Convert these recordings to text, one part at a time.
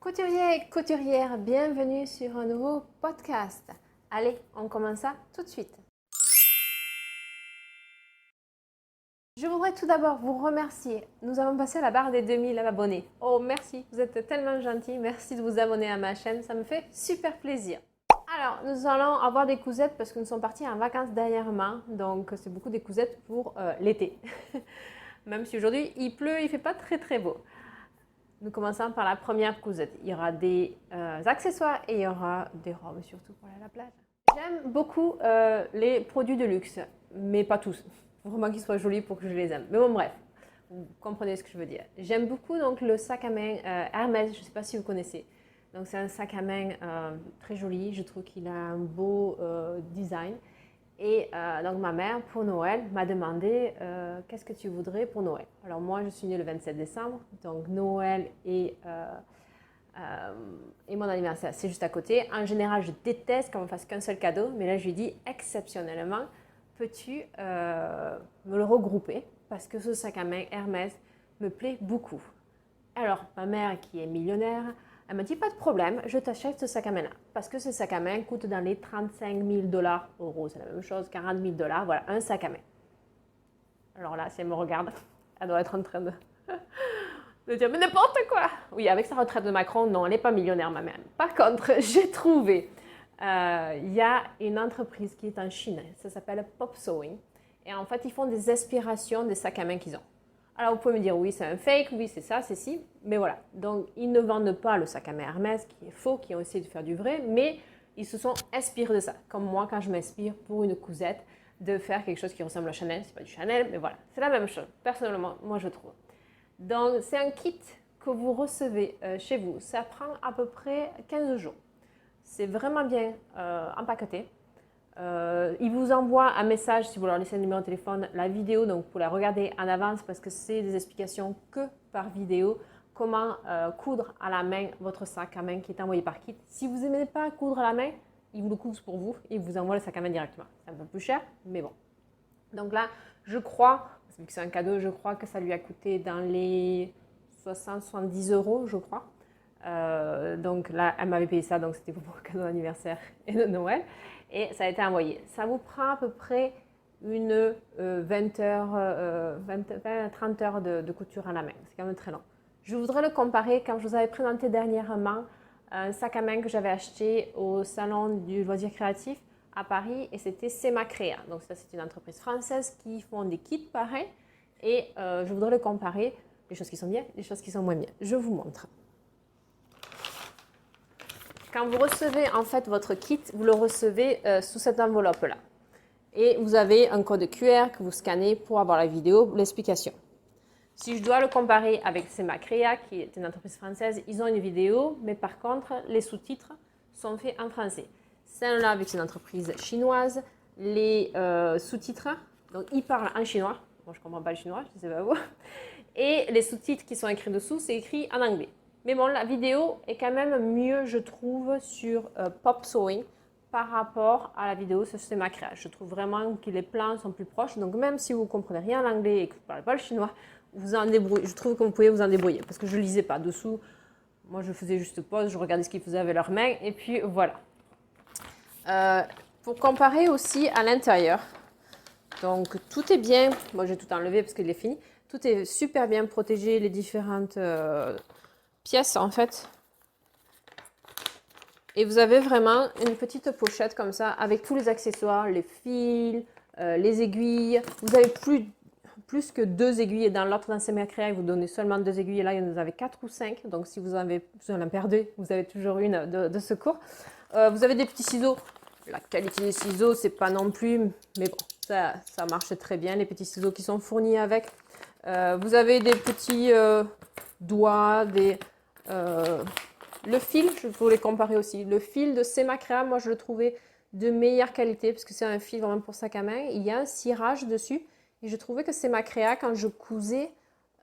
Couturiers et couturières, bienvenue sur un nouveau podcast. Allez, on commence ça tout de suite. Je voudrais tout d'abord vous remercier. Nous avons passé la barre des 2000 abonnés. Oh, merci, vous êtes tellement gentils. Merci de vous abonner à ma chaîne, ça me fait super plaisir. Alors, nous allons avoir des cousettes parce que nous sommes partis en vacances dernièrement. Donc, c'est beaucoup des cousettes pour l'été. Même si aujourd'hui, il pleut, il ne fait pas très beau. Nous commençons par la première cousette. Il y aura des accessoires et il y aura des robes, surtout pour aller à la plage. J'aime beaucoup les produits de luxe, mais pas tous. Il faut vraiment qu'ils soient jolis pour que je les aime. Mais bon, bref, vous comprenez ce que je veux dire. J'aime beaucoup donc, le sac à main Hermès, je ne sais pas si vous connaissez. Donc c'est un sac à main très joli, je trouve qu'il a un beau design. Et donc ma mère, pour Noël, m'a demandé qu'est-ce que tu voudrais pour Noël. Alors moi, je suis née le 27 décembre, donc Noël et mon anniversaire, c'est juste à côté. En général, je déteste qu'on ne me fasse qu'un seul cadeau, mais là, je lui dis exceptionnellement, peux-tu me le regrouper parce que ce sac à main Hermès me plaît beaucoup. Alors, ma mère, qui est millionnaire, elle m'a dit, pas de problème, je t'achète ce sac à main-là. Parce que ce sac à main coûte dans les 35 000 dollars, euros, c'est la même chose, 40 000 dollars, voilà, un sac à main. Alors là, si elle me regarde, elle doit être en train de dire, mais n'importe quoi. Oui, avec sa retraite de Macron, non, elle n'est pas millionnaire, ma mère. Par contre, j'ai trouvé, il y a une entreprise qui est en Chine, ça s'appelle Pop Sewing. Et en fait, ils font des aspirations des sacs à main qu'ils ont. Alors, vous pouvez me dire, oui, c'est un fake, oui, c'est ça, c'est ci, mais voilà. Donc, ils ne vendent pas le sac à main Hermès, qui est faux, qui ont essayé de faire du vrai, mais ils se sont inspirés de ça. Comme moi, quand je m'inspire pour une cousette, de faire quelque chose qui ressemble à Chanel, c'est pas du Chanel, mais voilà, c'est la même chose, personnellement, moi je trouve. Donc, c'est un kit que vous recevez chez vous. Ça prend à peu près 15 jours. C'est vraiment bien empaqueté. Ils vous envoient un message si vous leur laissez un numéro de téléphone, la vidéo, donc pour la regarder en avance parce que c'est des explications que par vidéo, comment coudre à la main votre sac à main qui est envoyé par kit. Si vous n'aimez pas coudre à la main, ils vous le cousent pour vous et ils vous envoient le sac à main directement. C'est un peu plus cher, mais bon. Donc là, je crois, vu que c'est un cadeau, je crois que ça lui a coûté dans les 60-70 euros, je crois. Donc là, elle m'avait payé ça, donc c'était pour mon cadeau d'anniversaire et de Noël. Et ça a été envoyé. Ça vous prend à peu près une 20 heures, 30 heures de couture à la main. C'est quand même très long. Je voudrais le comparer quand je vous avais présenté dernièrement un sac à main que j'avais acheté au salon du loisir créatif à Paris et c'était Semacrea. Donc ça, c'est une entreprise française qui font des kits pareils. Et je voudrais le comparer, les choses qui sont bien, les choses qui sont moins bien. Je vous montre. Quand vous recevez en fait votre kit, vous le recevez sous cette enveloppe-là. Et vous avez un code QR que vous scannez pour avoir la vidéo, l'explication. Si je dois le comparer avec Semacrea, qui est une entreprise française, ils ont une vidéo, mais par contre, les sous-titres sont faits en français. Celle-là, avec une entreprise chinoise, les sous-titres, donc ils parlent en chinois. Moi, je ne comprends pas le chinois, je ne sais pas vous. Et les sous-titres qui sont écrits dessous, c'est écrit en anglais. Mais bon, la vidéo est quand même mieux, je trouve, sur Pop Sewing par rapport à la vidéo sur Semacrea. Je trouve vraiment que les plans sont plus proches. Donc, même si vous ne comprenez rien en anglais et que vous ne parlez pas le chinois, vous en débrouillez. Je trouve que vous pouvez vous en débrouiller parce que je ne lisais pas dessous. Moi, je faisais juste pause, je regardais ce qu'ils faisaient avec leurs mains et puis voilà. Pour comparer aussi à l'intérieur, donc tout est bien. Moi, j'ai tout enlevé parce qu'il est fini. Tout est super bien protégé, les différentes pièces en fait. Et vous avez vraiment une petite pochette comme ça avec tous les accessoires, les fils, les aiguilles. Vous avez plus que 2 aiguilles. Dans l'autre, dans Semacrea, vous donnez seulement 2 aiguilles. Et là, vous en avez 4 ou 5. Donc, si vous en perdez, vous avez toujours une de secours. Vous avez des petits ciseaux. La qualité des ciseaux, c'est pas non plus... Mais bon, ça marche très bien. Les petits ciseaux qui sont fournis avec. Vous avez des petits doigts, le fil, je voulais comparer aussi. Le fil de Semacrea, moi, je le trouvais de meilleure qualité parce que c'est un fil vraiment pour sac à main. Il y a un cirage dessus. Et je trouvais que Semacrea, quand je cousais,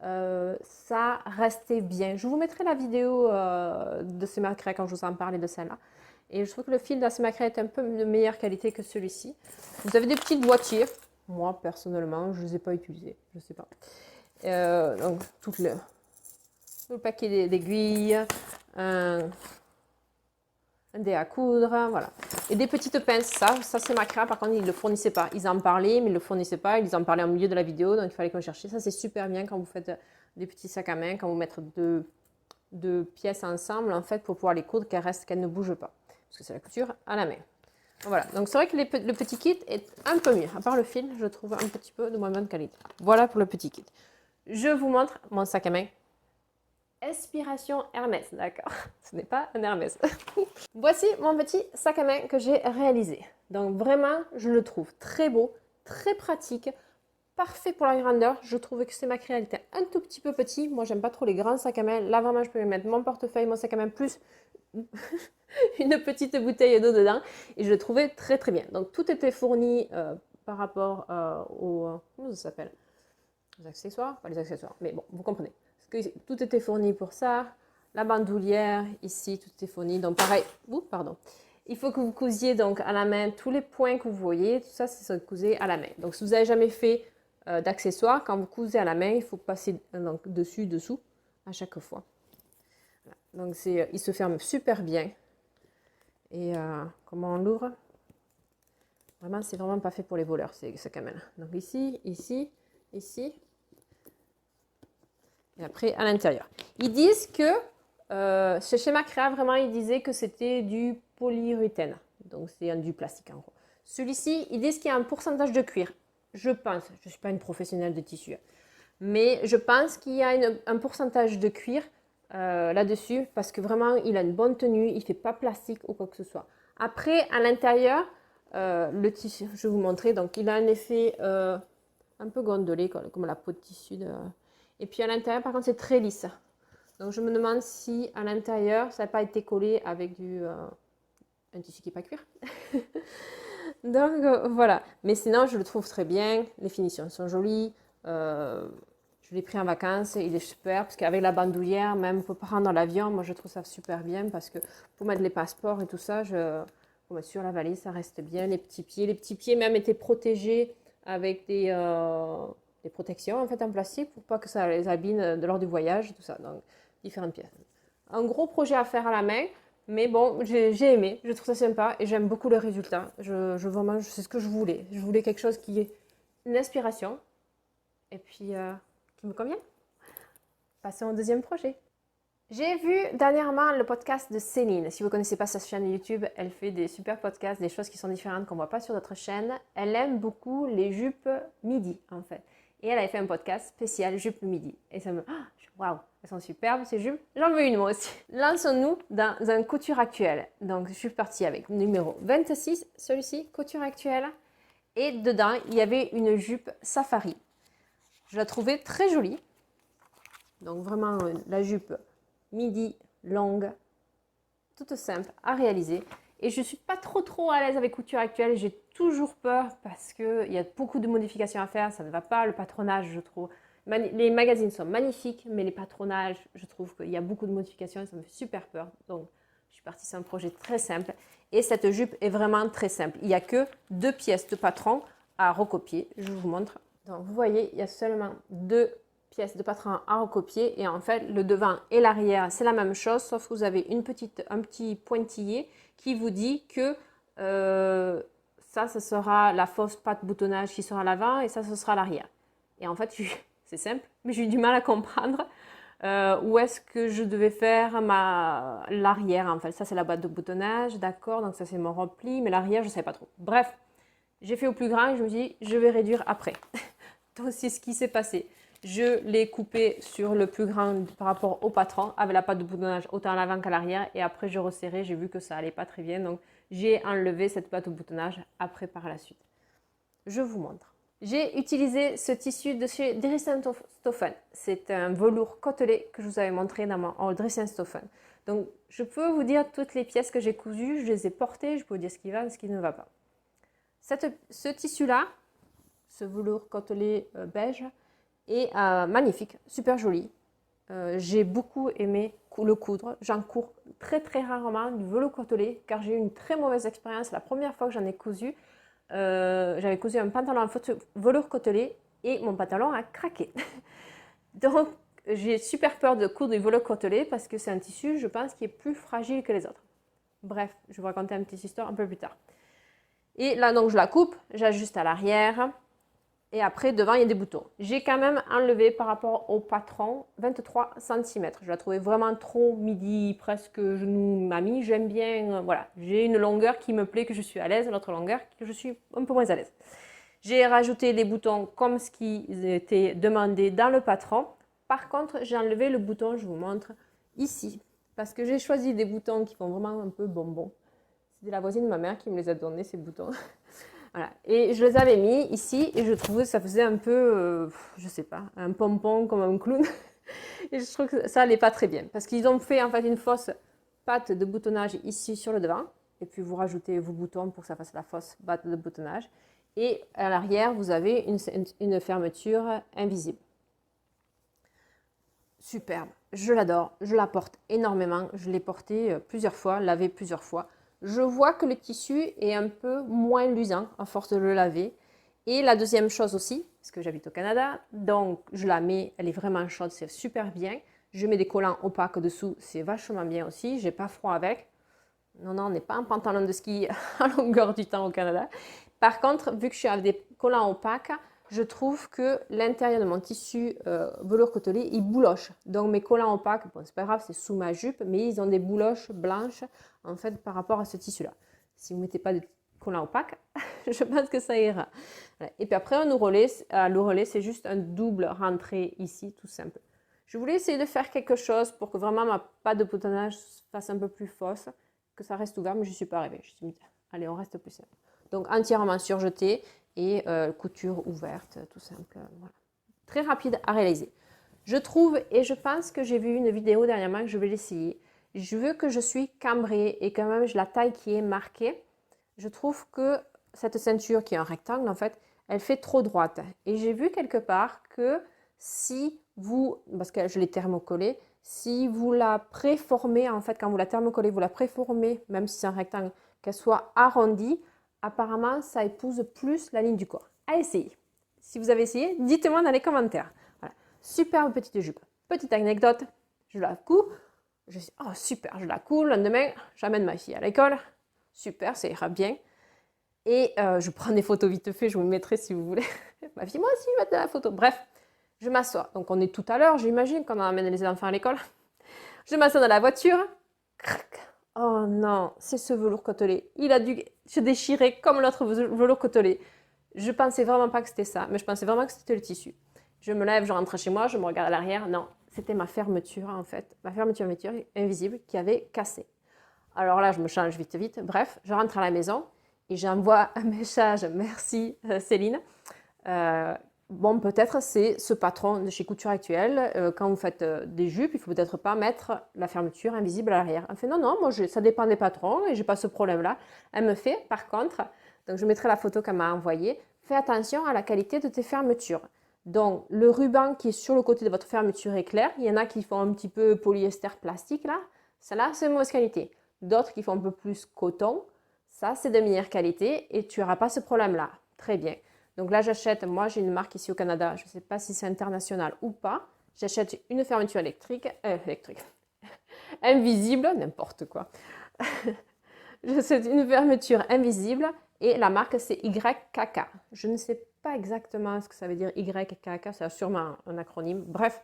ça restait bien. Je vous mettrai la vidéo de Semacrea quand je vous en parlais de celle-là. Et je trouve que le fil de Semacrea est un peu de meilleure qualité que celui-ci. Vous avez des petites boîtiers. Moi, personnellement, je ne les ai pas utilisés. Je ne sais pas. Donc, tout le paquet d'aiguilles. un dé à coudre, voilà. Et des petites pinces, ça c'est Macra, par contre ils ne le fournissaient pas. Ils en parlaient, mais ils ne le fournissaient pas. Ils en parlaient au milieu de la vidéo, donc il fallait qu'on cherche. Ça c'est super bien quand vous faites des petits sacs à main, quand vous mettez deux pièces ensemble, en fait, pour pouvoir les coudre, qu'elles ne bougent pas. Parce que c'est la couture à la main. Voilà, donc c'est vrai que le petit kit est un peu mieux. À part le fil, je trouve un petit peu de moins bonne qualité. Voilà pour le petit kit. Je vous montre mon sac à main. Inspiration Hermès, d'accord. Ce n'est pas un Hermès. Voici mon petit sac à main que j'ai réalisé. Donc vraiment, je le trouve très beau, très pratique, parfait pour la grandeur. Je trouve que c'est ma créalité un tout petit peu petit. Moi, j'aime pas trop les grands sacs à main. Là, vraiment, je peux mettre mon portefeuille, mon sac à main, plus une petite bouteille d'eau dedans. Et je le trouvais très très bien. Donc tout était fourni par rapport aux... comment ça s'appelle? Les accessoires? Pas les accessoires, mais bon, vous comprenez. Tout était fourni pour ça. La bandoulière, ici, tout était fourni. Donc pareil, pardon. Il faut que vous cousiez donc à la main tous les points que vous voyez. Tout ça, c'est cousé à la main. Donc si vous n'avez jamais fait d'accessoires, quand vous cousez à la main, il faut passer donc, dessus, dessous, à chaque fois. Voilà. Donc il se ferme super bien. Et comment on l'ouvre? Vraiment, c'est vraiment pas fait pour les voleurs, ces sacs à main. Donc ici, ici, ici. Et après, à l'intérieur. Ils disent que, chez Macra, vraiment, ils disaient que c'était du polyuréthane. Donc, c'est du plastique, en gros. Celui-ci, ils disent qu'il y a un pourcentage de cuir. Je pense, je ne suis pas une professionnelle de tissu, mais je pense qu'il y a un pourcentage de cuir là-dessus, parce que vraiment, il a une bonne tenue, il ne fait pas plastique ou quoi que ce soit. Après, à l'intérieur, le tissu, je vais vous montrer, donc il a un effet un peu gondolé, comme la peau de tissu de... Et puis à l'intérieur, par contre, c'est très lisse. Donc je me demande si à l'intérieur, ça n'a pas été collé avec un tissu qui n'est pas cuir. Donc voilà. Mais sinon, je le trouve très bien. Les finitions sont jolies. Je l'ai pris en vacances. Il est super. Parce qu'avec la bandoulière, même pour prendre l'avion, moi je trouve ça super bien. Parce que pour mettre les passeports et tout ça, pour mettre sur la valise, ça reste bien. Les petits pieds même étaient protégés avec des protections en fait en plastique pour pas que ça les abîme lors du voyage, tout ça. Donc différentes pièces. Un gros projet à faire à la main, mais bon, j'ai aimé, je trouve ça sympa et j'aime beaucoup le résultat. Vraiment, c'est ce que je voulais. Je voulais quelque chose qui est une inspiration et puis qui me convient. Passons au deuxième projet. J'ai vu dernièrement le podcast de Céline. Si vous ne connaissez pas sa chaîne YouTube, elle fait des super podcasts, des choses qui sont différentes qu'on ne voit pas sur d'autres chaînes. Elle aime beaucoup les jupes midi, en fait. Et elle avait fait un podcast spécial jupes midi. Et ça me... Waouh, elles sont superbes ces jupes. J'en veux une moi aussi. Lançons-nous dans un couture actuelle. Donc je suis partie avec numéro 26, celui-ci, couture actuelle. Et dedans, il y avait une jupe safari. Je la trouvais très jolie. Donc vraiment la jupe midi, longue, toute simple à réaliser. Et je ne suis pas trop à l'aise avec couture actuelle. J'ai toujours peur parce qu'il y a beaucoup de modifications à faire. Ça ne va pas. Le patronage, je trouve. Les magazines sont magnifiques, mais les patronages, je trouve qu'il y a beaucoup de modifications et ça me fait super peur. Donc, je suis partie sur un projet très simple. Et cette jupe est vraiment très simple. Il n'y a que 2 pièces de patron à recopier. Je vous montre. Donc, vous voyez, il y a seulement 2 pièces de patron à recopier et en fait le devant et l'arrière c'est la même chose sauf que vous avez un petit pointillé qui vous dit que ça ce sera la fausse patte boutonnage qui sera à l'avant et ça ce sera à l'arrière. Et en fait c'est simple mais j'ai eu du mal à comprendre où est-ce que je devais faire l'arrière en fait. Ça c'est la boîte de boutonnage, d'accord, donc ça c'est mon repli, mais l'arrière je ne savais pas trop. Bref, j'ai fait au plus grand et je me dis je vais réduire après. Donc c'est ce qui s'est passé. Je l'ai coupé sur le plus grand par rapport au patron avec la patte de boutonnage autant à l'avant qu'à l'arrière et après je resserrai, j'ai vu que ça allait pas très bien donc j'ai enlevé cette patte de boutonnage après par la suite. Je vous montre. J'ai utilisé ce tissu de chez Dresden-Stoffen. C'est un velours côtelé que je vous avais montré dans mon haul Dresden-Stoffen. Donc je peux vous dire toutes les pièces que j'ai cousues, je les ai portées, je peux vous dire ce qui va et ce qui ne va pas. Ce tissu-là, ce velours côtelé beige, est magnifique, super joli. J'ai beaucoup aimé le coudre. J'en cours très rarement du velours côtelé car j'ai eu une très mauvaise expérience. La première fois que j'en ai cousu, j'avais cousu un pantalon en velours côtelé et mon pantalon a craqué. Donc j'ai super peur de coudre du velours côtelé parce que c'est un tissu, je pense, qui est plus fragile que les autres. Bref, je vais vous raconter une petite histoire un peu plus tard. Et là, donc, je la coupe, j'ajuste à l'arrière. Et après, devant, il y a des boutons. J'ai quand même enlevé par rapport au patron 23 cm. Je la trouvais vraiment trop midi, presque genou mamie. J'aime bien, voilà. J'ai une longueur qui me plaît, que je suis à l'aise, l'autre longueur que je suis un peu moins à l'aise. J'ai rajouté les boutons comme ce qui était demandé dans le patron. Par contre, j'ai enlevé le bouton, je vous montre, ici. Parce que j'ai choisi des boutons qui font vraiment un peu bonbon. C'était la voisine de ma mère qui me les a donnés, ces boutons. Voilà. Et je les avais mis ici et je trouvais que ça faisait un peu, je sais pas, un pompon comme un clown. Et je trouve que ça allait pas très bien. Parce qu'ils ont fait en fait une fausse patte de boutonnage ici sur le devant. Et puis vous rajoutez vos boutons pour que ça fasse la fausse patte de boutonnage. Et à l'arrière, vous avez une fermeture invisible. Superbe, je l'adore, je la porte énormément. Je l'ai portée plusieurs fois, lavée plusieurs fois. Je vois que le tissu est un peu moins luisant à force de le laver. Et la deuxième chose aussi, parce que j'habite au Canada, donc je la mets, elle est vraiment chaude, c'est super bien. Je mets des collants opaques dessous, c'est vachement bien aussi. J'ai pas froid avec. Non, on n'est pas en pantalon de ski à longueur du temps au Canada. Par contre, vu que je suis avec des collants opaques, je trouve que l'intérieur de mon tissu velours côtelé, il bouloche. Donc mes collants opaques, bon, c'est pas grave, c'est sous ma jupe, mais ils ont des bouloches blanches en fait par rapport à ce tissu-là. Si vous ne mettez pas de collants opaques, je pense que ça ira. Voilà. Et puis après, l'ourlet, c'est juste un double rentré ici, tout simple. Je voulais essayer de faire quelque chose pour que vraiment ma patte de boutonnage fasse un peu plus fausse, que ça reste ouvert, mais je ne suis pas arrivée. Je me suis dit, allez, on reste plus simple. Donc entièrement surjeté et couture ouverte, tout simple. Voilà. Très rapide à réaliser. Je trouve, et je pense que j'ai vu une vidéo dernièrement que je vais l'essayer. Je veux que je suis cambrée et quand même la taille qui est marquée. Je trouve que cette ceinture qui est un rectangle, en fait, elle fait trop droite. Et j'ai vu quelque part que si vous, parce que je l'ai thermocollée, si vous la préformez, en fait, quand vous la thermocollez, vous la préformez, même si c'est un rectangle, qu'elle soit arrondie, apparemment, ça épouse plus la ligne du corps. À essayer. Si vous avez essayé, dites-moi dans les commentaires. Voilà. Superbe petite jupe. Petite anecdote, je la couds. Je dis, oh super, je la couds. Le lendemain, j'amène ma fille à l'école. Super, ça ira bien. Et je prends des photos vite fait, je vous mettrai si vous voulez. Ma fille, moi aussi, je vais mettre la photo. Bref, je m'assois. Donc on est tout à l'heure, j'imagine, quand on amène les enfants à l'école. Je m'assois dans la voiture. Crac. Oh non, c'est ce velours côtelé. Il a dû se déchirer comme l'autre velours côtelé. Je pensais vraiment pas que c'était ça, mais je pensais vraiment que c'était le tissu. Je me lève, je rentre chez moi, je me regarde à l'arrière. Non, c'était ma fermeture en fait, ma fermeture invisible qui avait cassé. Alors là, je me change vite, vite. Bref, je rentre à la maison et j'envoie un message. Merci Céline. Bon, peut-être c'est ce patron de chez Couture Actuelle. Quand vous faites des jupes, il faut peut-être pas mettre la fermeture invisible à l'arrière. Elle fait non, non, moi ça dépend des patrons et j'ai pas ce problème-là. Elle me fait, par contre, donc je mettrai la photo qu'elle m'a envoyée. Fais attention à la qualité de tes fermetures. Donc le ruban qui est sur le côté de votre fermeture est clair. Il y en a qui font un petit peu polyester plastique là. Celle-là, c'est de mauvaise qualité. D'autres qui font un peu plus coton. Ça, c'est de meilleure qualité et tu n'auras pas ce problème-là. Très bien. Donc là, j'achète, moi j'ai une marque ici au Canada, je ne sais pas si c'est international ou pas. J'achète une fermeture électrique, invisible, n'importe quoi. J'achète une fermeture invisible et la marque c'est YKK. Je ne sais pas exactement ce que ça veut dire YKK, c'est sûrement un acronyme. Bref,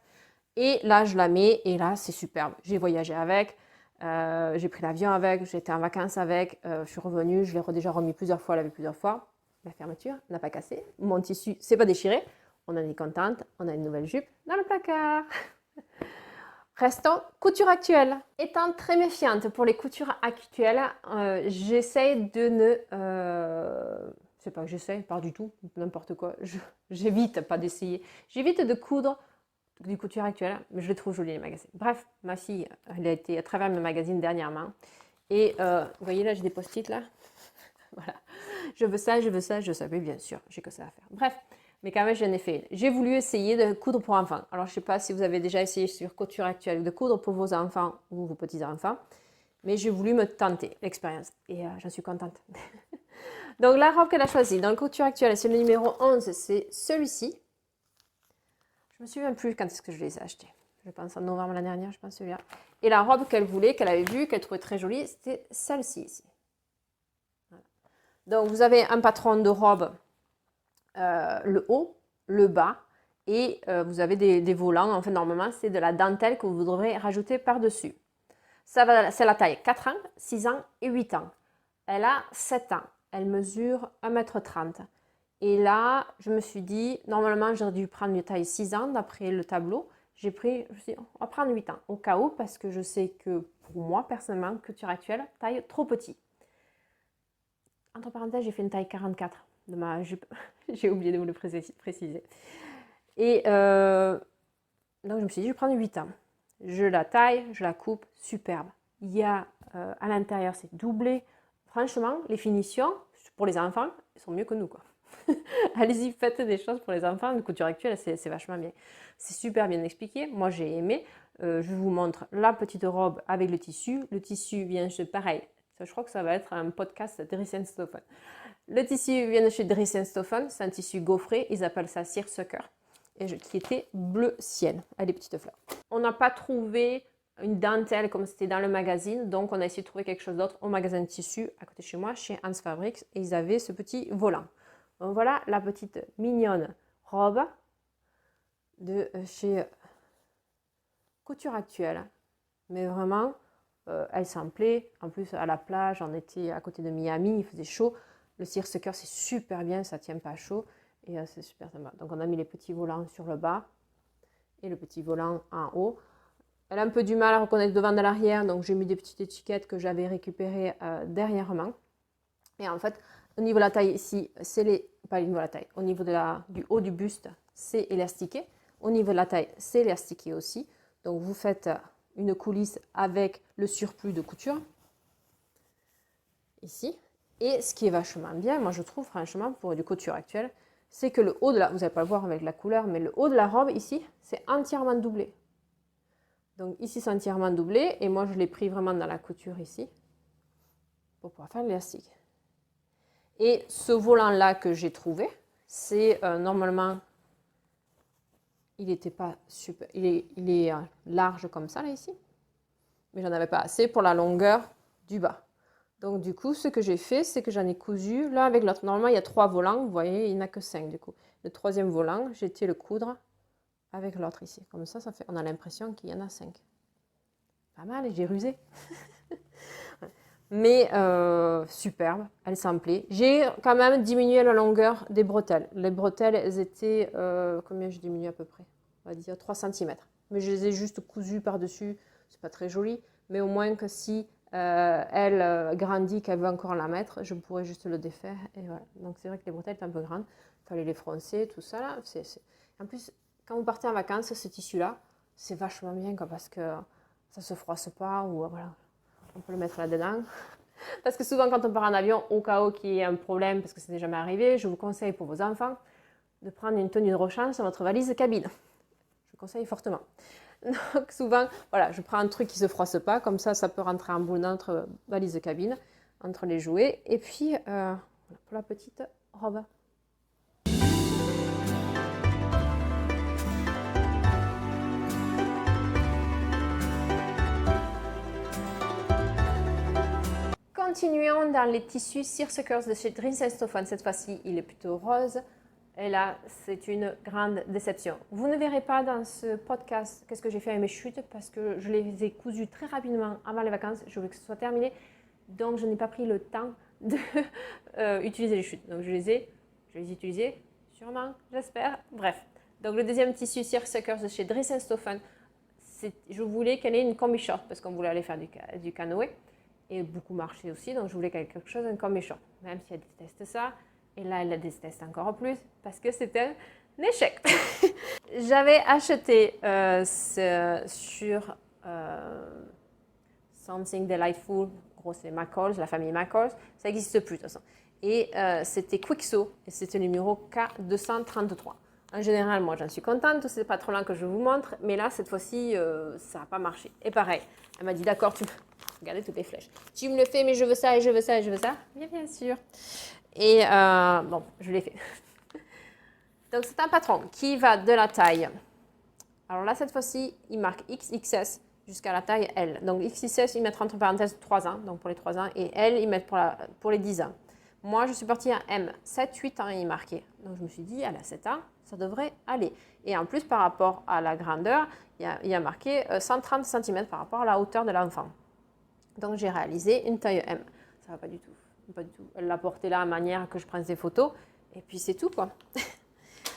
et là je la mets et là c'est superbe. J'ai voyagé avec, j'ai pris l'avion avec, j'ai été en vacances avec, je suis revenue, je l'ai déjà remis plusieurs fois, lavé plusieurs fois. La fermeture n'a pas cassé, mon tissu s'est pas déchiré, on en est contente, on a une nouvelle jupe dans le placard. Restons couture actuelle. Étant très méfiante pour les coutures actuelles, j'essaie de ne... c'est pas que j'essaie, pas du tout, n'importe quoi. J'évite pas d'essayer. J'évite de coudre du couture actuelle, mais je les trouve jolies les magazines. Bref, ma fille, elle a été à travers mes magazines dernièrement. Et vous voyez là, j'ai des post-it là. Voilà. Je veux ça, je veux ça, je savais bien sûr, j'ai que ça à faire. Bref, mais quand même, j'en ai fait. J'ai voulu essayer de coudre pour enfants. Alors, je ne sais pas si vous avez déjà essayé sur Couture Actuelle de coudre pour vos enfants ou vos petits-enfants, mais j'ai voulu me tenter l'expérience et j'en suis contente. Donc, la robe qu'elle a choisie dans le Couture Actuelle, c'est le numéro 11, c'est celui-ci. Je me souviens plus quand est-ce que je les ai achetés. Je pense en novembre l'année dernière, je pense celui-là. Et la robe qu'elle voulait, qu'elle avait vue, qu'elle trouvait très jolie, c'était celle-ci ici. Voilà. Donc vous avez un patron de robe, le haut, le bas, et vous avez des volants. Enfin, normalement, c'est de la dentelle que vous devrez rajouter par-dessus. C'est la taille 4 ans, 6 ans et 8 ans. Elle a 7 ans. Elle mesure 1,30 m. Et là, je me suis dit, normalement, j'aurais dû prendre une taille 6 ans d'après le tableau. Je me suis dit, on va prendre 8 ans, au cas où, parce que je sais que pour moi, personnellement, couture actuelle, taille trop petit. Entre parenthèses, j'ai fait une taille 44 de ma jupe. J'ai oublié de vous le préciser. Et donc, je me suis dit, je vais prendre 8 ans. Je la taille, je la coupe, superbe. Il y a à l'intérieur, c'est doublé. Franchement, les finitions, pour les enfants, ils sont mieux que nous, quoi. Allez-y, faites des choses pour les enfants. La couture actuelle, c'est vachement bien. C'est super bien expliqué. Moi, j'ai aimé. Je vous montre la petite robe avec le tissu. Le tissu vient chez pareil. Je crois que ça va être un podcast Dries & Stoffen. Le tissu vient de chez Dries & Stoffen. C'est un tissu gaufré. Ils appellent ça seersucker. Qui était bleu ciel, avec des petites fleurs. On n'a pas trouvé une dentelle comme c'était dans le magazine, donc on a essayé de trouver quelque chose d'autre au magasin de tissu à côté de chez moi, chez Hans Fabrics, et ils avaient ce petit volant. Donc voilà la petite mignonne robe de chez Couture Actuelle. Mais vraiment, elle s'en plaît. En plus, à la plage, on était à côté de Miami, il faisait chaud. Le seersucker, c'est super bien, ça ne tient pas chaud. Et c'est super sympa. Donc on a mis les petits volants sur le bas et le petit volant en haut. Elle a un peu du mal à reconnaître devant de l'arrière, donc j'ai mis des petites étiquettes que j'avais récupérées dernièrement. Et en fait, au niveau de la taille ici, pas au niveau de la taille, au niveau du haut du buste, c'est élastiqué. Au niveau de la taille, c'est élastiqué aussi. Donc vous faites une coulisse avec le surplus de couture, ici. Et ce qui est vachement bien, moi je trouve franchement pour du couture actuelle, c'est que le haut de vous n'allez pas le voir avec la couleur, mais le haut de la robe ici, c'est entièrement doublé. Donc ici, c'est entièrement doublé, et moi je l'ai pris vraiment dans la couture ici, pour pouvoir faire l'élastique. Et ce volant-là que j'ai trouvé, c'est normalement, il n'était pas super, il est large comme ça là ici, mais j'en avais pas assez pour la longueur du bas. Donc du coup, ce que j'ai fait, c'est que j'en ai cousu là avec l'autre. Normalement, il y a 3 volants, vous voyez, il n'y en a que 5 du coup. Le troisième volant, j'ai été le coudre avec l'autre ici. Comme ça, on a l'impression qu'il y en a 5. Pas mal, et j'ai rusé. Mais superbe, elle s'en plaît. J'ai quand même diminué la longueur des bretelles. Les bretelles, elles étaient, combien j'ai diminué à peu près? On va dire 3 cm. Mais je les ai juste cousues par-dessus. C'est pas très joli, mais au moins que si elle grandit, qu'elle veut encore la mettre, je pourrais juste le défaire. Et voilà. Donc c'est vrai que les bretelles étaient un peu grandes. Il fallait les froncer, tout ça là. En plus, quand vous partez en vacances, ce tissu-là, c'est vachement bien quoi, parce que ça se froisse pas ou voilà. On peut le mettre là-dedans. Parce que souvent, quand on part en avion, au cas où qu'il y ait un problème, parce que c'est jamais arrivé, je vous conseille pour vos enfants de prendre une tenue de rechange sur votre valise cabine. Je vous conseille fortement. Donc souvent, voilà, je prends un truc qui ne se froisse pas, comme ça peut rentrer en boule dans notre valise cabine, entre les jouets. Et puis, pour la petite robe. Continuons dans les tissus seersuckers de chez Dries & Stoffen. Cette fois-ci, il est plutôt rose. Et là, c'est une grande déception. Vous ne verrez pas dans ce podcast qu'est-ce que j'ai fait avec mes chutes parce que je les ai cousues très rapidement avant les vacances. Je voulais que ce soit terminé. Donc, je n'ai pas pris le temps d'utiliser les chutes. Donc, je les ai utilisées sûrement, j'espère. Bref. Donc, le deuxième tissu seersuckers de chez Dries & Stoffen, je voulais qu'elle ait une combi short parce qu'on voulait aller faire du canoë. Et beaucoup marché aussi, donc je voulais quelque chose comme méchant, même si elle déteste ça. Et là, elle la déteste encore plus parce que c'est un échec. J'avais acheté sur Something Delightful, gros c'est McCall's, la famille McCall's, ça n'existe plus de toute façon. Et c'était Quicksew, et c'était le numéro K233. En général, moi j'en suis contente, c'est pas trop lent que je vous montre, mais là cette fois-ci, ça n'a pas marché. Et pareil, elle m'a dit d'accord, regardez toutes les flèches. Tu me le fais, mais je veux ça et je veux ça et je veux ça. Bien sûr. Et bon, je l'ai fait. Donc, c'est un patron qui va de la taille Alors là, cette fois-ci, il marque XXS jusqu'à la taille L. Donc XXS, ils mettent entre parenthèses 3 ans, donc pour les 3 ans, et L, ils mettent pour les 10 ans. Moi, je suis partie à M, 7-8 ans, il est marqué. Donc je me suis dit, elle a 7 ans, ça devrait aller. Et en plus, par rapport à la grandeur, il y a marqué 130 cm par rapport à la hauteur de l'enfant. Donc j'ai réalisé une taille M. Ça va pas du tout. Pas du tout. Elle l'a porté là à manière que je prenne des photos. Et puis c'est tout quoi.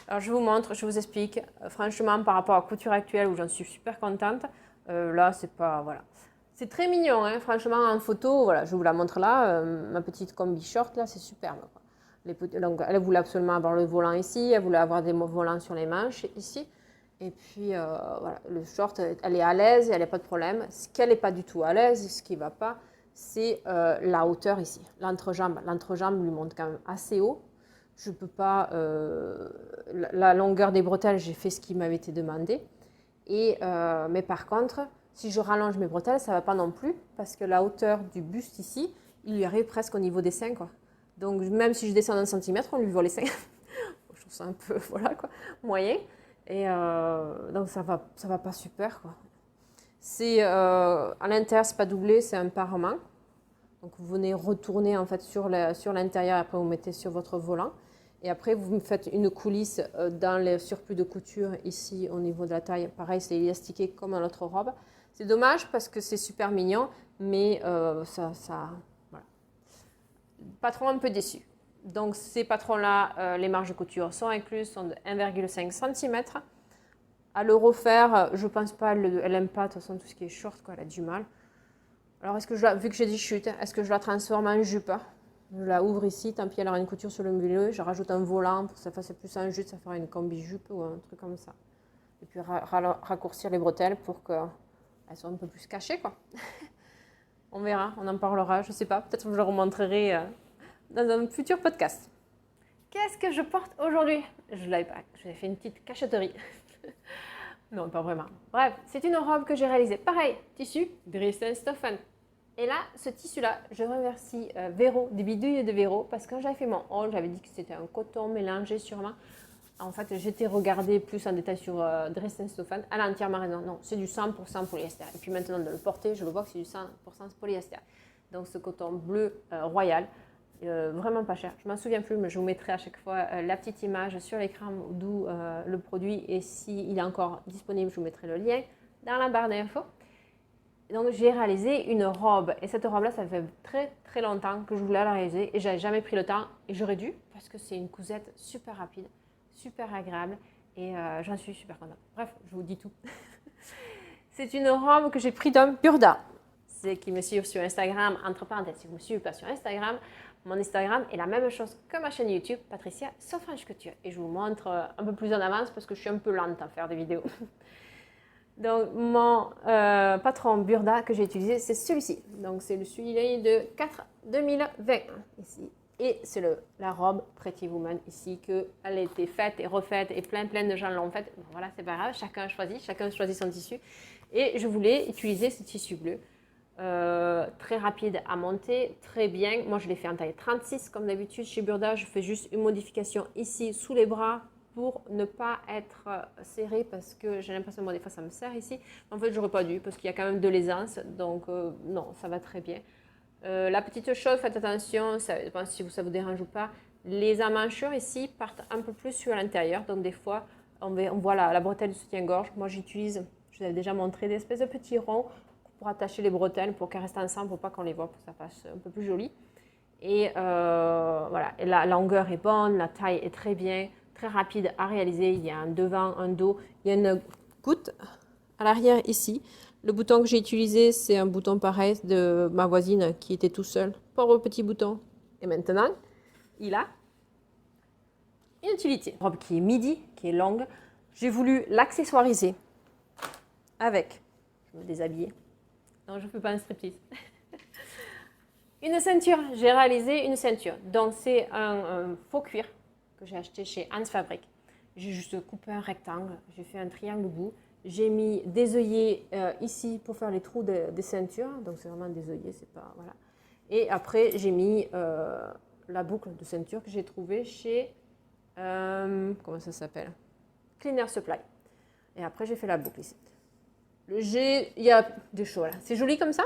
Alors je vous montre, je vous explique. Franchement, par rapport à la couture actuelle où j'en suis super contente, là c'est pas. Voilà. C'est très mignon, hein, franchement en photo. Voilà, je vous la montre là. Ma petite combi short là, c'est superbe. Quoi. Donc, elle voulait absolument avoir le volant ici. Elle voulait avoir des volants sur les manches ici. Et puis voilà, le short, elle est à l'aise, elle n'a pas de problème. Ce qu'elle n'est pas du tout à l'aise, ce qui ne va pas, c'est la hauteur ici, l'entrejambe. L'entrejambe lui monte quand même assez haut. Je ne peux pas. La longueur des bretelles, j'ai fait ce qui m'avait été demandé. Mais par contre, si je rallonge mes bretelles, ça ne va pas non plus, parce que la hauteur du buste ici, il lui arrive presque au niveau des seins, quoi. Donc même si je descends d'un centimètre, on lui voit les seins. Je trouve ça un peu, voilà quoi, moyen. Et donc ça va pas super quoi. C'est à l'intérieur, c'est pas doublé, c'est un parement. Donc vous venez retourner en fait sur l'intérieur, après vous mettez sur votre volant. Et après vous me faites une coulisse dans le surplus de couture ici au niveau de la taille. Pareil, c'est élastiqué comme dans l'autre robe. C'est dommage parce que c'est super mignon, mais voilà. Le patron un peu déçu. Donc ces patrons-là, les marges de couture sont incluses, sont de 1,5 cm. À le refaire, je pense pas, elle n'aime pas de toute façon tout ce qui est short, quoi, elle a du mal. Alors est-ce que vu que j'ai dit chute, est-ce que je la transforme en jupe? Je la ouvre ici, tant pis elle aura une couture sur le milieu, je rajoute un volant pour que ça fasse plus en jupe, ça fera une combi jupe ou un truc comme ça. Et puis raccourcir les bretelles pour qu'elles soient un peu plus cachées, quoi. On verra, on en parlera, je sais pas, peut-être que je le remontrerai dans un futur podcast. Qu'est-ce que je porte aujourd'hui? Je ne l'avais pas, j'ai fait une petite cachotterie. Non, pas vraiment. Bref, c'est une robe que j'ai réalisée. Pareil, tissu Dresden Stoffen. Et là, ce tissu-là, je remercie Véro, des bidouilles de Véro, parce que quand j'avais fait mon haul, j'avais dit que c'était un coton mélangé sûrement. En fait, j'étais regardée plus en détail sur Dresden Stoffen. Elle a entièrement raison. Non, c'est du 100% polyester. Et puis maintenant, de le porter, je le vois que c'est du 100% polyester. Donc ce coton bleu royal. Vraiment pas cher. Je m'en souviens plus, mais je vous mettrai à chaque fois la petite image sur l'écran d'où le produit, et s'il est encore disponible, je vous mettrai le lien dans la barre d'infos. Donc j'ai réalisé une robe, et cette robe là, ça fait très très longtemps que je voulais la réaliser et j'avais jamais pris le temps, et j'aurais dû, parce que c'est une cousette super rapide, super agréable, et j'en suis super contente. Bref, je vous dis tout. C'est une robe que j'ai pris d'un Burda. C'est qui me suivent sur Instagram, entre parenthèses, si vous ne me suivez pas sur Instagram, mon Instagram est la même chose que ma chaîne YouTube, Patricia Sofrange Couture. Et je vous montre un peu plus en avance parce que je suis un peu lente à faire des vidéos. Donc mon patron Burda que j'ai utilisé, c'est celui-ci. Donc c'est celui de 4-2020 ici. Et c'est la robe Pretty Woman ici, qu'elle a été faite et refaite et plein de gens l'ont faite. Bon, voilà, c'est pas grave, chacun choisit son tissu. Et je voulais utiliser ce tissu bleu. Très rapide à monter, très bien. Moi, je l'ai fait en taille 36 comme d'habitude. Chez Burda, je fais juste une modification ici sous les bras pour ne pas être serré parce que j'ai l'impression que des fois ça me serre ici. En fait, j'aurais pas dû parce qu'il y a quand même de l'aisance. Donc, non, ça va très bien. La petite chose, faites attention, ça dépend si ça vous dérange ou pas. Les emmanchures ici partent un peu plus sur l'intérieur. Donc, des fois, on voit la bretelle du soutien-gorge. Moi, j'utilise, je vous avais déjà montré, des espèces de petits ronds pour attacher les bretelles, pour qu'elles restent ensemble, pour pas qu'on les voit, pour que ça fasse un peu plus joli. Et voilà, et la longueur est bonne, la taille est très bien, très rapide à réaliser. Il y a un devant, un dos, il y a une goutte à l'arrière ici. Le bouton que j'ai utilisé, c'est un bouton pareil de ma voisine qui était tout seul. Pauvre petit bouton. Et maintenant, il a une utilité. Une robe qui est midi, qui est longue. J'ai voulu l'accessoiriser avec, je vais me déshabiller. Non, je ne fais pas un striptease. Une ceinture, j'ai réalisé une ceinture. Donc c'est un faux cuir que j'ai acheté chez Hans Fabric. J'ai juste coupé un rectangle, j'ai fait un triangle au bout. J'ai mis des œillets ici pour faire les trous des ceintures. Donc c'est vraiment des œillets, c'est pas... Voilà. Et après j'ai mis la boucle de ceinture que j'ai trouvée chez... comment ça s'appelle? Cleaner Supply. Et après, j'ai fait la boucle ici. Il y a des choses là. C'est joli comme ça.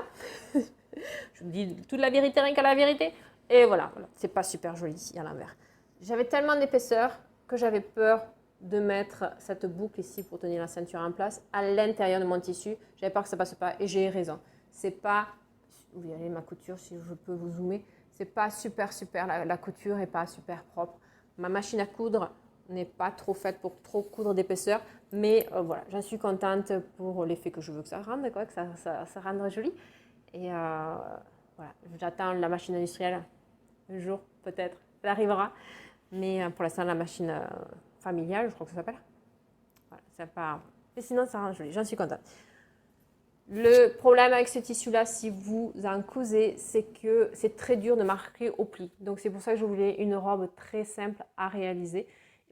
Je vous dis toute la vérité, rien qu'à la vérité. Et voilà. C'est pas super joli ici à l'envers. J'avais tellement d'épaisseur que j'avais peur de mettre cette boucle ici pour tenir la ceinture en place à l'intérieur de mon tissu. J'avais peur que ça passe pas et j'ai raison. C'est pas, vous voyez ma couture si je peux vous zoomer, c'est pas super la couture est pas super propre. Ma machine à coudre n'est pas trop faite pour trop coudre d'épaisseur, mais voilà, j'en suis contente pour l'effet que je veux que ça rende, quoi, que ça rende joli. Et voilà, j'attends la machine industrielle, un jour peut-être, elle arrivera, mais pour l'instant la machine familiale, je crois que ça s'appelle. Voilà, c'est pas... Mais sinon ça rend joli, j'en suis contente. Le problème avec ce tissu-là, si vous en cousez, c'est que c'est très dur de marquer au pli. Donc c'est pour ça que je voulais une robe très simple à réaliser.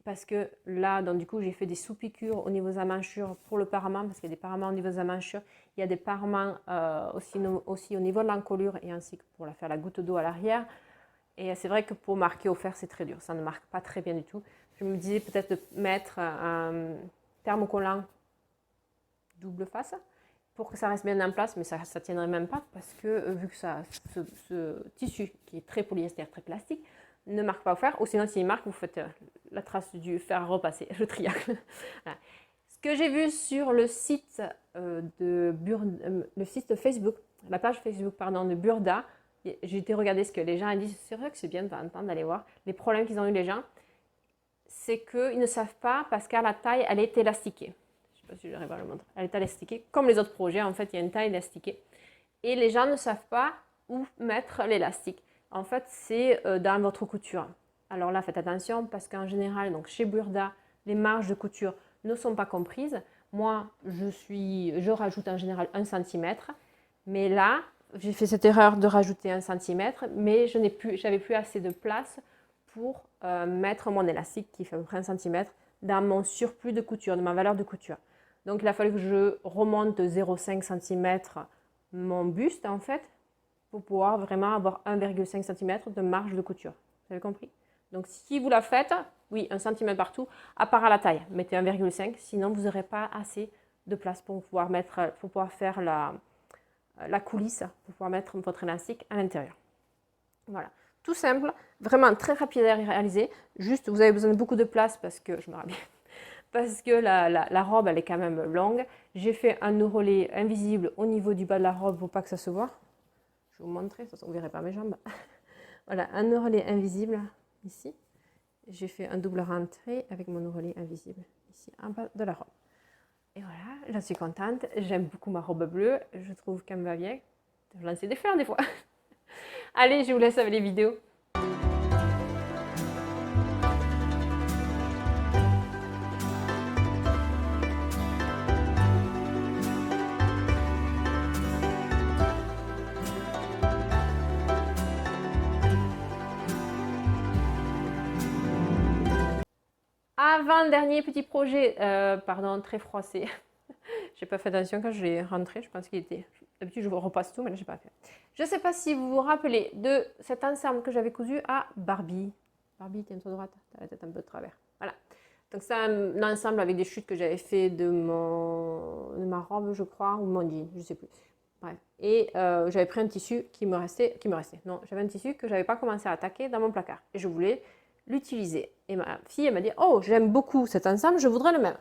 Parce que là, donc, du coup, j'ai fait des sous-piqûres au niveau de la manchure pour le parement, parce qu'il y a des paraments au niveau de la manchure. Il y a des paraments aussi au niveau de l'encolure et ainsi que pour faire la goutte d'eau à l'arrière. Et c'est vrai que pour marquer au fer, c'est très dur. Ça ne marque pas très bien du tout. Je me disais peut-être de mettre un thermocollant double face pour que ça reste bien en place, mais ça ne tiendrait même pas parce que vu que ce tissu qui est très polyester, très plastique, ne marque pas au fer, ou sinon s'il marque, vous faites la trace du fer à repasser, le triangle. Voilà. Ce que j'ai vu sur le site le site Facebook, la page Facebook pardon, de Burda, j'ai été regarder ce que les gens ont dit, c'est vrai que c'est bien de temps en temps d'aller voir les problèmes qu'ils ont eu les gens, c'est qu'ils ne savent pas parce qu'à la taille, elle est élastiquée. Je ne sais pas si j'arrive à le montrer. Elle est élastiquée, comme les autres projets, en fait, il y a une taille élastiquée. Et les gens ne savent pas où mettre l'élastique. En fait, c'est dans votre couture. Alors là, faites attention parce qu'en général, donc chez Burda, les marges de couture ne sont pas comprises. Moi, je rajoute en général 1 cm. Mais là, j'ai fait cette erreur de rajouter 1 cm, mais je n'avais plus assez de place pour mettre mon élastique qui fait à peu près 1 cm dans mon surplus de couture, de ma valeur de couture. Donc, il a fallu que je remonte de 0,5 cm mon buste, en fait, pour pouvoir vraiment avoir 1,5 cm de marge de couture. Vous avez compris? Donc, si vous la faites, oui, 1 cm partout, à part à la taille, mettez 1,5, sinon vous n'aurez pas assez de place pour pouvoir faire la coulisse, pour pouvoir mettre votre élastique à l'intérieur. Voilà. Tout simple, vraiment très rapide à réaliser. Juste, vous avez besoin de beaucoup de place parce que, je me rappelle, parce que la robe, elle est quand même longue. J'ai fait un ourlet invisible au niveau du bas de la robe pour pas que ça se voit. Je vais vous montrer, de toute façon, vous ne verrez pas mes jambes. Voilà, un ourlet invisible ici. J'ai fait un double rentrée avec mon ourlet invisible ici en bas de la robe. Et voilà, j'en suis contente. J'aime beaucoup ma robe bleue. Je trouve qu'elle me va bien. Je lancer des fleurs des fois. Allez, je vous laisse avec les vidéos. Avant-dernier petit projet, pardon, très froissé. J'ai pas fait attention quand je l'ai rentré. Je pense qu'il était. D'habitude, je repasse tout, mais là, j'ai pas fait. Je ne sais pas si vous vous rappelez de cet ensemble que j'avais cousu à Barbie. Barbie, tiens-toi droite, t'as la tête un peu de travers. Voilà. Donc, c'est un ensemble avec des chutes que j'avais fait de ma robe, je crois, ou mon jean, je ne sais plus. Bref. Et j'avais pris un tissu qui me restait. Non, j'avais un tissu que je n'avais pas commencé à attaquer dans mon placard. Et je voulais l'utiliser. Et ma fille, elle m'a dit, oh, j'aime beaucoup cet ensemble, je voudrais le même.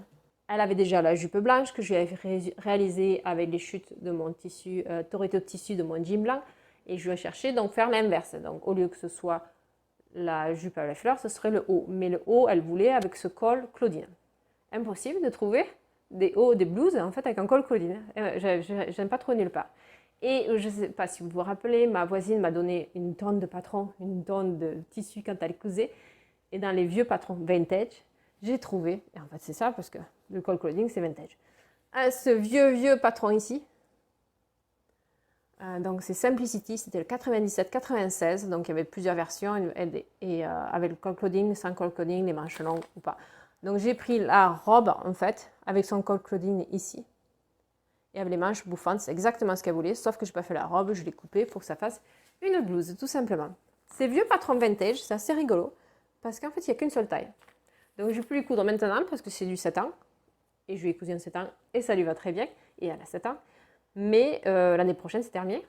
Elle avait déjà la jupe blanche que je lui avais réalisée avec les chutes de mon tissu, tourette de tissu de mon jean blanc. Et je lui ai cherché donc faire l'inverse. Donc au lieu que ce soit la jupe à la fleur, ce serait le haut. Mais le haut, elle voulait avec ce col Claudine. Impossible de trouver des hauts, des blouses en fait avec un col Claudine. Je n'aime pas trop nulle part. Et je ne sais pas si vous vous rappelez, ma voisine m'a donné une tonne de patrons, une tonne de tissu quand elle cousait. Et dans les vieux patrons vintage, j'ai trouvé, et en fait c'est ça parce que le col Claudine c'est vintage, ce vieux patron ici. Donc c'est Simplicity, c'était le 97-96, donc il y avait plusieurs versions et avec le col Claudine, sans col Claudine, les manches longues ou pas. Donc j'ai pris la robe en fait avec son col Claudine ici et avec les manches bouffantes, c'est exactement ce qu'elle voulait, sauf que je n'ai pas fait la robe, je l'ai coupée pour que ça fasse une blouse tout simplement. Ces vieux patrons vintage, c'est assez rigolo parce qu'en fait il n'y a qu'une seule taille. Donc je vais plus les coudre maintenant parce que c'est du 7 ans Et je lui ai cousu en 7 ans et ça lui va très bien. Et elle a 7 ans. Mais l'année prochaine, c'est terminé.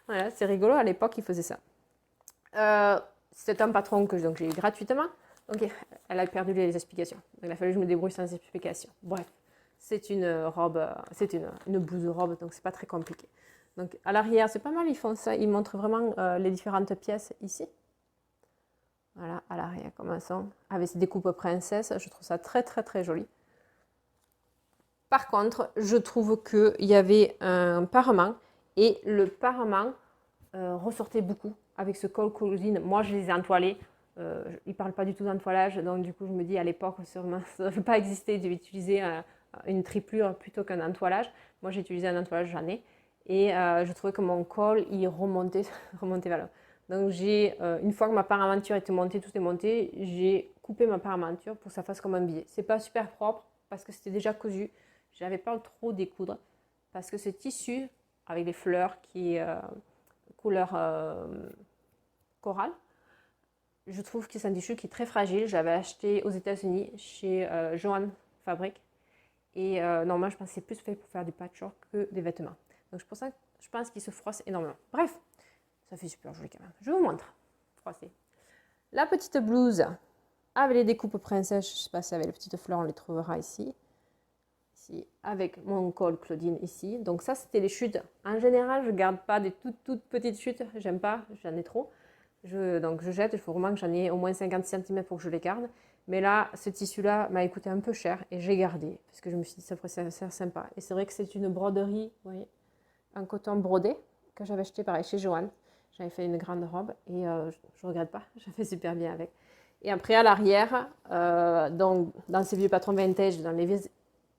Voilà, c'est rigolo, à l'époque, il faisait ça. C'est un patron que j'ai eu gratuitement. Donc, elle a perdu les explications. Donc, il a fallu que je me débrouille sans explication. Bref, c'est une robe, c'est une blouse robe, donc c'est pas très compliqué. Donc, à l'arrière, c'est pas mal, ils font ça. Ils montrent vraiment les différentes pièces ici. Voilà, à l'arrière, comme ça, avec ces découpes princesse. Je trouve ça très, très, très joli. Par contre, je trouve qu'il y avait un parement et le parement ressortait beaucoup avec ce col cousine. Moi, je les ai entoilés. Ils ne parlent pas du tout d'entoilage, donc du coup, je me dis à l'époque, sûrement, ça ne devait pas exister. Je devais utiliser une triplure plutôt qu'un entoilage. Moi, j'ai utilisé un entoilage, j'en ai. Et je trouvais que mon col, il remontait, remontait vers là. Donc, une fois que ma paramanture était montée, tout est monté, j'ai coupé ma paramanture pour que ça fasse comme un billet. C'est pas super propre parce que c'était déjà cousu. Je n'avais pas trop découdre parce que ce tissu avec les fleurs qui est couleur corail, je trouve que c'est un tissu qui est très fragile. J'avais acheté aux États-Unis chez Joanne Fabric et normalement je pense que c'est plus fait pour faire du patchwork que des vêtements. Donc c'est pour ça que je pense qu'il se froisse énormément. Bref, ça fait super joli quand même. Je vous montre. Froissé. La petite blouse avec les découpes princesse, je ne sais pas si avec les petites fleurs, on les trouvera ici. Avec mon col Claudine ici. Donc ça, c'était les chutes. En général, je ne garde pas des toutes petites chutes. J'aime pas, j'en ai trop. Donc je jette, il faut vraiment que j'en ai au moins 50 cm pour que je les garde. Mais là, ce tissu-là m'a coûté un peu cher et j'ai gardé. Parce que je me suis dit, ça pourrait être sympa. Et c'est vrai que c'est une broderie, vous voyez, un coton brodé que j'avais acheté pareil chez Joanne. J'avais fait une grande robe et je ne regrette pas. Je fais super bien avec. Et après, à l'arrière, donc, dans ces vieux patrons vintage, dans les vieux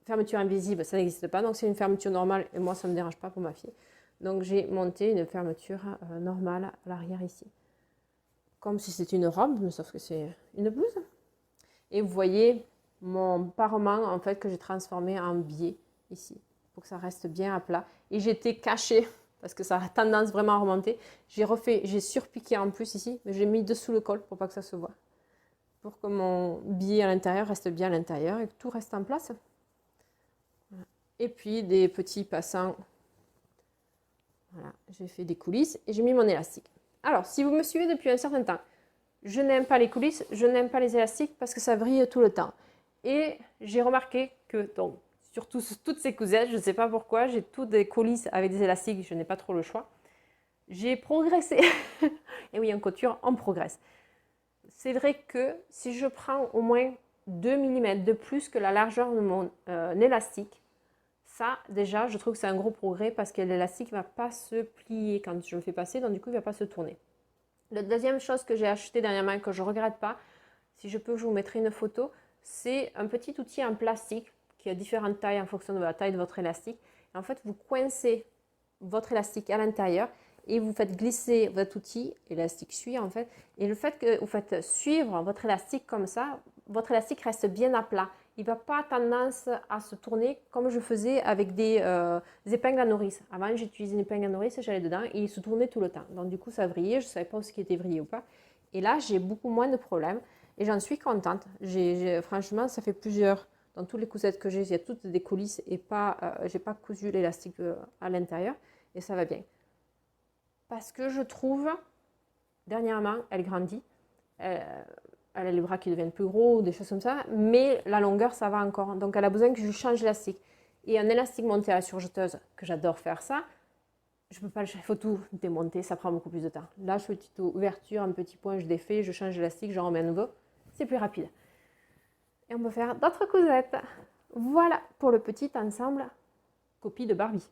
fermeture invisible, ça n'existe pas, donc c'est une fermeture normale et moi ça ne me dérange pas pour ma fille. Donc j'ai monté une fermeture normale à l'arrière ici. Comme si c'était une robe, mais sauf que c'est une blouse. Et vous voyez mon parement en fait que j'ai transformé en biais ici, pour que ça reste bien à plat. Et j'étais cachée parce que ça a tendance vraiment à remonter. J'ai surpiqué en plus ici, mais j'ai mis dessous le col pour pas que ça se voit. Pour que mon biais à l'intérieur reste bien à l'intérieur et que tout reste en place. Et puis des petits passants. Voilà, j'ai fait des coulisses et j'ai mis mon élastique. Alors, si vous me suivez depuis un certain temps, je n'aime pas les coulisses, je n'aime pas les élastiques parce que ça brille tout le temps. Et j'ai remarqué que, donc, surtout toutes ces cousettes, je ne sais pas pourquoi, j'ai toutes des coulisses avec des élastiques, je n'ai pas trop le choix. J'ai progressé. Et oui, en couture, on progresse. C'est vrai que si je prends au moins 2 mm de plus que la largeur de mon élastique, ça, déjà, je trouve que c'est un gros progrès parce que l'élastique ne va pas se plier quand je le fais passer, donc du coup, il ne va pas se tourner. La deuxième chose que j'ai acheté dernièrement et que je ne regrette pas, si je peux, je vous mettrai une photo, c'est un petit outil en plastique qui a différentes tailles en fonction de la taille de votre élastique. Et en fait, vous coincez votre élastique à l'intérieur et vous faites glisser votre outil, élastique suit en fait, et le fait que vous faites suivre votre élastique comme ça, votre élastique reste bien à plat. Il ne va pas tendance à se tourner comme je faisais avec des épingles à nourrice. Avant, j'utilisais une épingle à nourrice, j'allais dedans et il se tournait tout le temps. Donc du coup, ça vrillait, je ne savais pas ce qui était vrillé ou pas. Et là, j'ai beaucoup moins de problèmes et j'en suis contente. Franchement, ça fait plusieurs, dans toutes les cousettes que j'ai, il y a toutes des coulisses et je n'ai pas cousu l'élastique à l'intérieur et ça va bien. Parce que je trouve, dernièrement, elle grandit. Elle a les bras qui deviennent plus gros ou des choses comme ça, mais la longueur, ça va encore. Donc, elle a besoin que je lui change l'élastique. Et un élastique monté à la surjeteuse, que j'adore faire ça, je peux pas le changer, il faut tout démonter, ça prend beaucoup plus de temps. Là, je fais une petite ouverture, un petit point, je défais, je change l'élastique, j'en remets un nouveau. C'est plus rapide. Et on peut faire d'autres cousettes. Voilà pour le petit ensemble copie de Barbie.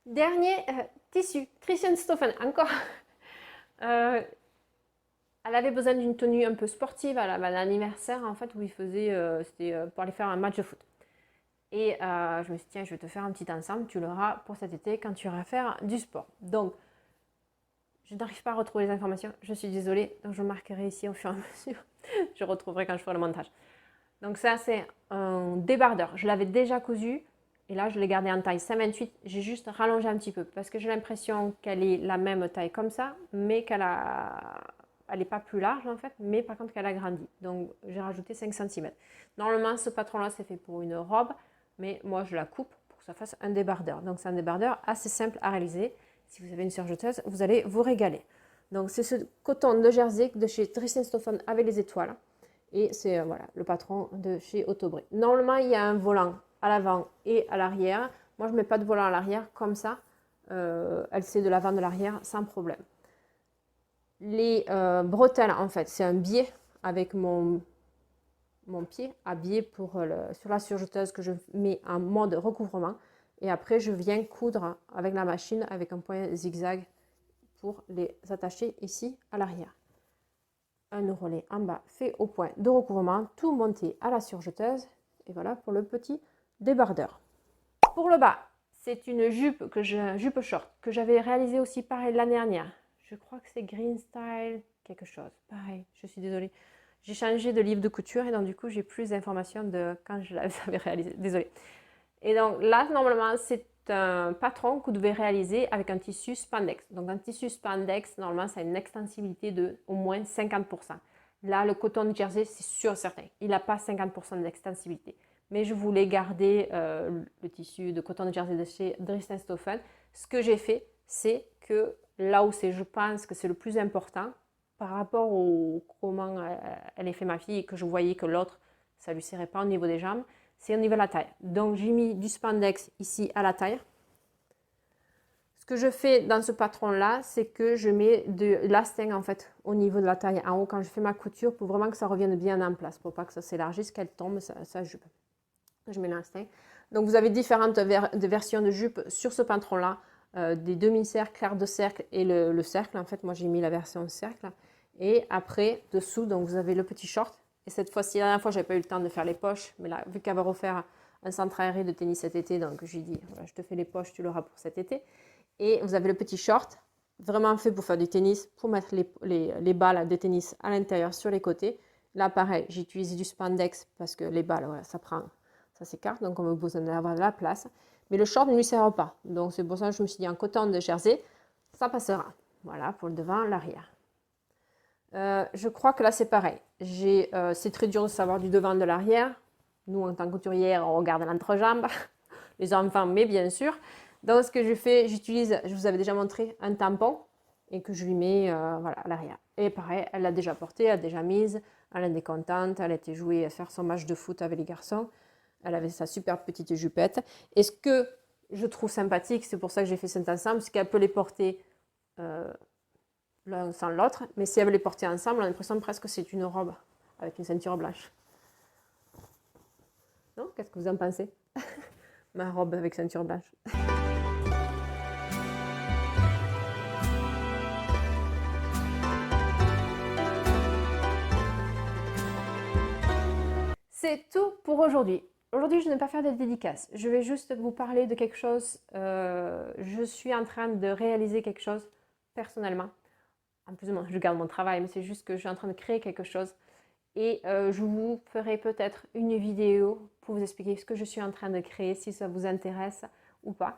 Dernier tissu, Christian Stoffen, encore. Elle avait besoin d'une tenue un peu sportive à l'anniversaire en fait où il faisait, c'était pour aller faire un match de foot. Et je me suis dit, tiens, je vais te faire un petit ensemble, tu l'auras pour cet été quand tu iras faire du sport. Donc, je n'arrive pas à retrouver les informations, je suis désolée, donc je marquerai ici au fur et à mesure. Je retrouverai quand je ferai le montage. Donc ça, c'est un débardeur. Je l'avais déjà cousu Et là, je l'ai gardée en taille 5,28. J'ai juste rallongé un petit peu parce que j'ai l'impression qu'elle est la même taille comme ça, mais elle n'est pas plus large en fait, mais par contre qu'elle a grandi. Donc, j'ai rajouté 5 cm. Normalement, ce patron-là, c'est fait pour une robe, mais moi, je la coupe pour que ça fasse un débardeur. Donc, c'est un débardeur assez simple à réaliser. Si vous avez une surjeteuse, vous allez vous régaler. Donc, c'est ce coton de Jersey de chez Dries & Stephan avec les étoiles. Et c'est voilà, le patron de chez Autobri. Normalement, il y a un volant à l'avant et à l'arrière. Moi, je ne mets pas de volant à l'arrière, comme ça, elle sait de l'avant de l'arrière sans problème. Les bretelles, en fait, c'est un biais avec mon pied à biais sur la surjeteuse que je mets en mode recouvrement. Et après, je viens coudre avec la machine avec un point zigzag pour les attacher ici à l'arrière. Un ourlet en bas fait au point de recouvrement, tout monté à la surjeteuse. Et voilà pour le petit débardeur. Pour le bas, c'est une jupe jupe short que j'avais réalisée aussi pareil l'année dernière. Je crois que c'est Green Style quelque chose. Pareil, je suis désolée. J'ai changé de livre de couture et donc du coup j'ai plus d'informations de quand je l'avais réalisée. Désolée. Et donc là, normalement, c'est un patron que vous devez réaliser avec un tissu spandex. Donc un tissu spandex, normalement, ça a une extensibilité de au moins 50%. Là, le coton de Jersey, c'est sûr certain. Il n'a pas 50% d'extensibilité. Mais je voulais garder le tissu de coton de Jersey de chez Dries & Stephan. Ce que j'ai fait, c'est que là où je pense que c'est le plus important, par rapport au comment elle est fait ma fille, et que je voyais que l'autre, ça ne lui serrait pas au niveau des jambes, c'est au niveau de la taille. Donc, j'ai mis du spandex ici à la taille. Ce que je fais dans ce patron-là, c'est que je mets de l'asting en fait au niveau de la taille en haut quand je fais ma couture pour vraiment que ça revienne bien en place, pour pas que ça s'élargisse, qu'elle tombe, sa jupe. Je mets l'asting. Donc, vous avez différentes versions de jupe sur ce patron-là, des demi-cercles, quarts de cercle et le cercle. En fait, moi, j'ai mis la version cercle. Et après, dessous, donc vous avez le petit short. Et cette fois-ci, la dernière fois, je n'avais pas eu le temps de faire les poches. Mais là, vu qu'elle va refaire un centre aéré de tennis cet été, donc je lui ai dit, voilà, je te fais les poches, tu l'auras pour cet été. Et vous avez le petit short, vraiment fait pour faire du tennis, pour mettre les balles de tennis à l'intérieur sur les côtés. Là, pareil, j'ai utilisé du spandex parce que les balles, voilà, ça s'écarte, donc on a besoin d'avoir de la place. Mais le short ne lui sert pas. Donc c'est pour ça que je me suis dit en coton de Jersey, ça passera. Voilà, pour le devant, l'arrière. Je crois que là, c'est pareil. C'est très dur de savoir du devant et de l'arrière. Nous, en tant que couturière, on regarde l'entrejambe. Les enfants, mais bien sûr. Donc, ce que je fais, j'utilise, je vous avais déjà montré, un tampon et que je lui mets voilà, à l'arrière. Et pareil, elle l'a déjà porté, elle l'a déjà mise. Elle est contente, elle a été jouée à faire son match de foot avec les garçons. Elle avait sa super petite jupette. Et ce que je trouve sympathique, c'est pour ça que j'ai fait cet ensemble, c'est qu'elle peut les porter l'un sans l'autre, mais si elle veut les porter ensemble, on a l'impression presque que c'est une robe avec une ceinture blanche. Non? Qu'est-ce que vous en pensez? Ma robe avec ceinture blanche. C'est tout pour aujourd'hui. Aujourd'hui, je ne vais pas faire de dédicace. Je vais juste vous parler de quelque chose. Je suis en train de réaliser quelque chose personnellement. En plus, je garde mon travail, mais c'est juste que je suis en train de créer quelque chose. Et je vous ferai peut-être une vidéo pour vous expliquer ce que je suis en train de créer, si ça vous intéresse ou pas.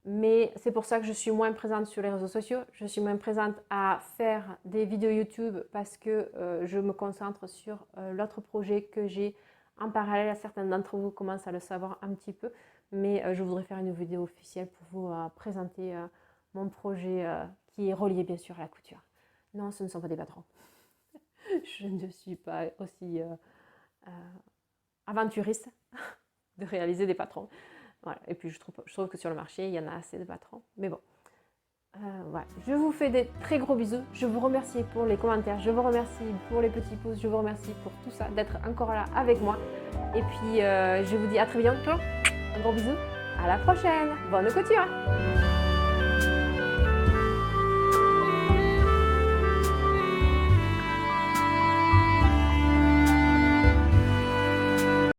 Mais c'est pour ça que je suis moins présente sur les réseaux sociaux. Je suis moins présente à faire des vidéos YouTube parce que je me concentre sur l'autre projet que j'ai en parallèle. Certains d'entre vous commencent à le savoir un petit peu. Mais je voudrais faire une vidéo officielle pour vous présenter mon projet qui est relié bien sûr à la couture. Non, ce ne sont pas des patrons. Je ne suis pas aussi aventuriste de réaliser des patrons. Voilà. Et puis je trouve que sur le marché, il y en a assez de patrons. Mais bon, voilà. Je vous fais des très gros bisous. Je vous remercie pour les commentaires. Je vous remercie pour les petits pouces. Je vous remercie pour tout ça, d'être encore là avec moi. Et puis, je vous dis à très bientôt. Un gros bisou. À la prochaine. Bonne couture.